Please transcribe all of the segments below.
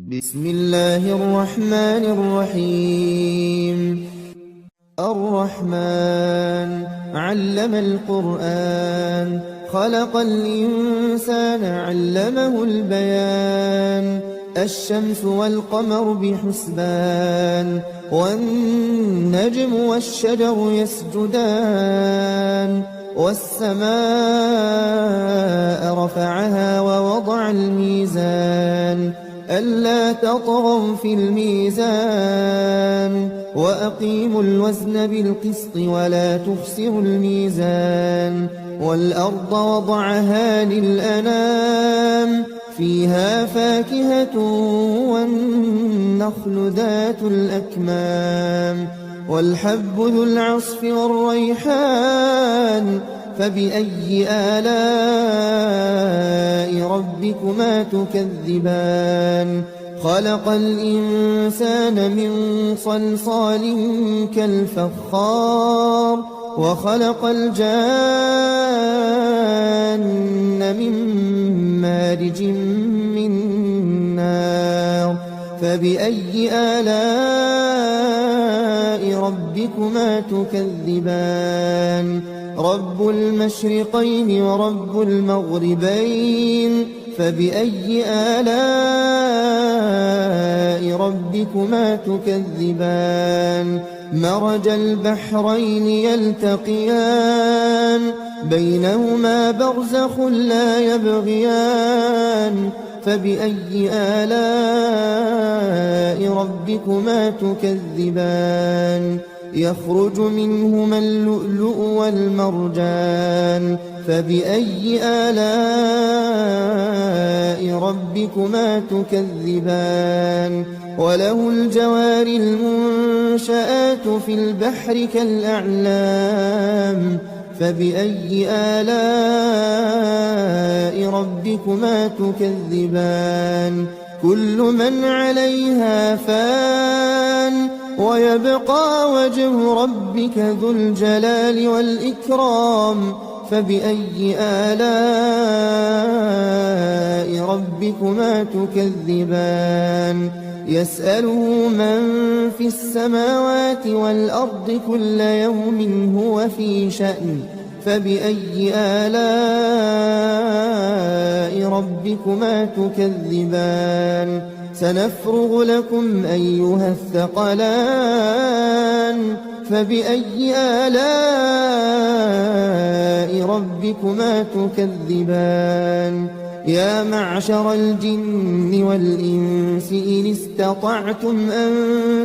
بسم الله الرحمن الرحيم. الرحمن علم القرآن، خلق الإنسان علمه البيان. الشمس والقمر بحسبان، والنجم والشجر يسجدان. والسماء رفعها ووضع الميزان، ألا تطغوا في الميزان. وأقيموا الوزن بالقسط ولا تخسروا الميزان. والأرض وضعها للأنام، فيها فاكهة والنخل ذات الأكمام. والحب ذو العصف والريحان، فبأي آلاء ربكما تكذبان. خلق الإنسان من صلصال كالفخار، وخلق الجان من مارج من نار. فبأي آلاء ربكما تكذبان. رب المشرقين ورب المغربين، فبأي آلاء ربكما تكذبان. مرج البحرين يلتقيان، بينهما برزخ لا يبغيان. فبأي آلاء ربكما تكذبان. يخرج منهما اللؤلؤ والمرجان، فبأي آلاء ربكما تكذبان. وله الجوار المنشآت في البحر كالأعلام، فبأي آلاء ربكما تكذبان. كل من عليها فان، ويبقى وجه ربك ذو الجلال والإكرام. فبأي آلاء ربكما تكذبان. يسأله من في السماوات والأرض كل يوم هو في شأن. فبأي آلاء ربكما تكذبان. سنفرغ لكم أيها الثقلان، فبأي آلاء ربكما تكذبان. يا معشر الجن والإنس إن استطعتم أن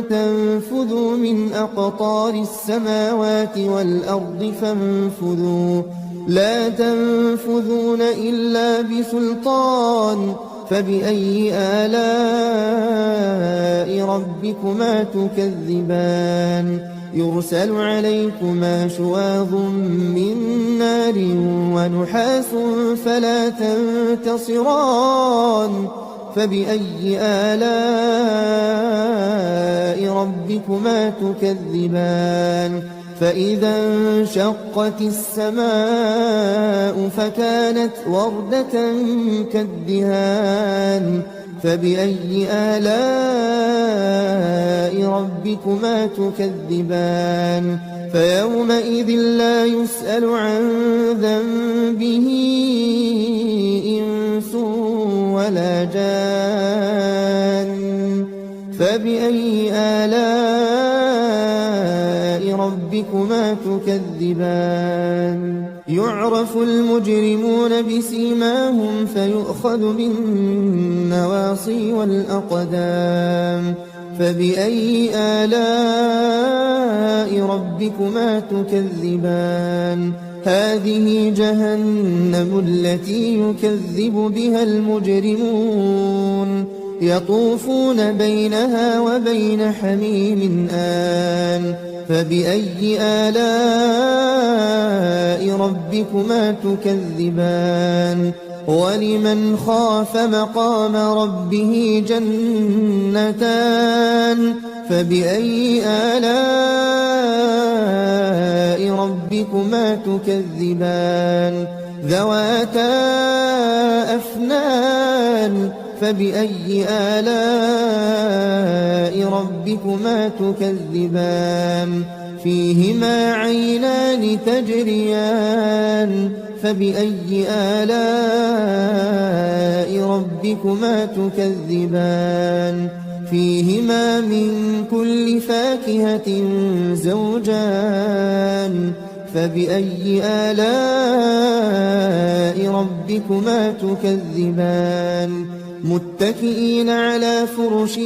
تنفذوا من أقطار السماوات والأرض فانفذوا، لا تنفذون إلا بسلطان. فبأي آلاء ربكما تكذبان. يرسل عليكما شواظ من نار ونحاس فلا تنتصران. فبأي آلاء ربكما تكذبان. فإذا انشقت السماء فكانت وردة كالدهان. فبأي آلاء ربكما تكذبان. فيومئذ لا يسأل عن ذنبه إنس ولا جان. فبأي آلاء ربكما تكذبان. يعرف المجرمون بسيماهم فيؤخذ بالنواصي والأقدام. فبأي آلاء ربكما تكذبان. هذه جهنم التي يكذب بها المجرمون، يطوفون بينها وبين حميم آن. فبأي آلاء ربكما تكذبان. ولمن خاف مقام ربه جنتان. فبأي آلاء ربكما تكذبان. ذواتا أفنان فبأي آلاء ربكما تكذبان فيهما عينان تجريان فبأي آلاء ربكما تكذبان فيهما من كل فاكهة زوجان فبأي آلاء ربكما تكذبان متكئين على فرش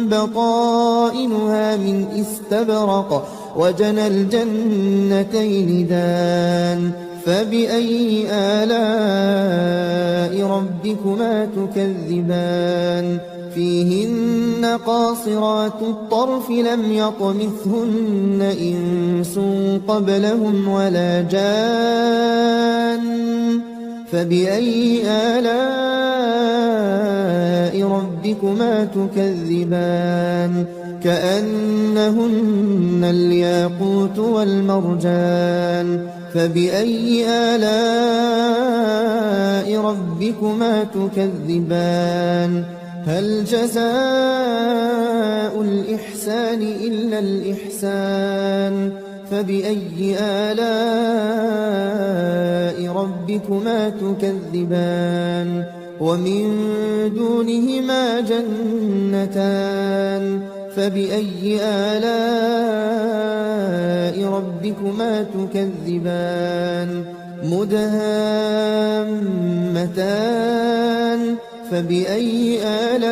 بطائنها من استبرق وجنى الجنتين دان فبأي آلاء ربكما تكذبان فيهن قاصرات الطرف لم يطمثهن إنس قبلهم ولا جان فبأي آلاء ربكما تكذبان كأنهن الياقوت والمرجان فبأي آلاء ربكما تكذبان هل جزاء الإحسان إلا الإحسان فبأي آلاء ربكما تكذبان ومن دونهما جنتان فبأي آلاء ربكما تكذبان مدهامتان فبأي آلاء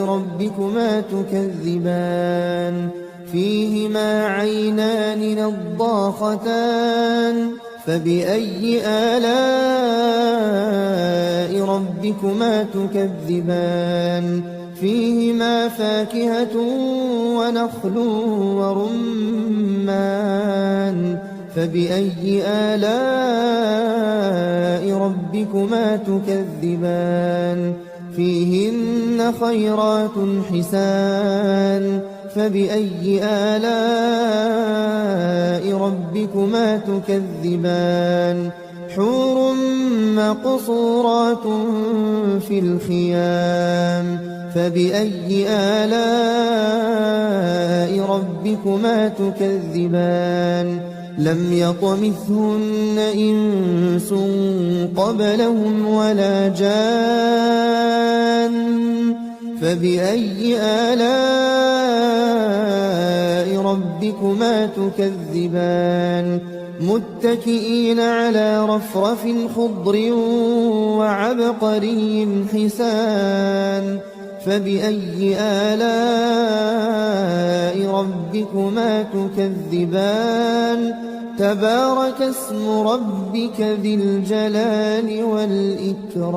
ربكما تكذبان فيهما عينان نضاختان فبأي آلاء ربكما تكذبان فيهما فاكهة ونخل ورمان فبأي آلاء ربكما تكذبان فيهن خيرات حسان فبأي آلاء ربكما تكذبان حور مقصورات في الخيام فبأي آلاء ربكما تكذبان لم يطمثهن إنس قبلهم ولا جان فبأي آلاء ربكما تكذبان متكئين على رفرف خضر وعبقري حسان فبأي آلاء ربكما تكذبان تبارك اسم ربك ذي الجلال والإكرام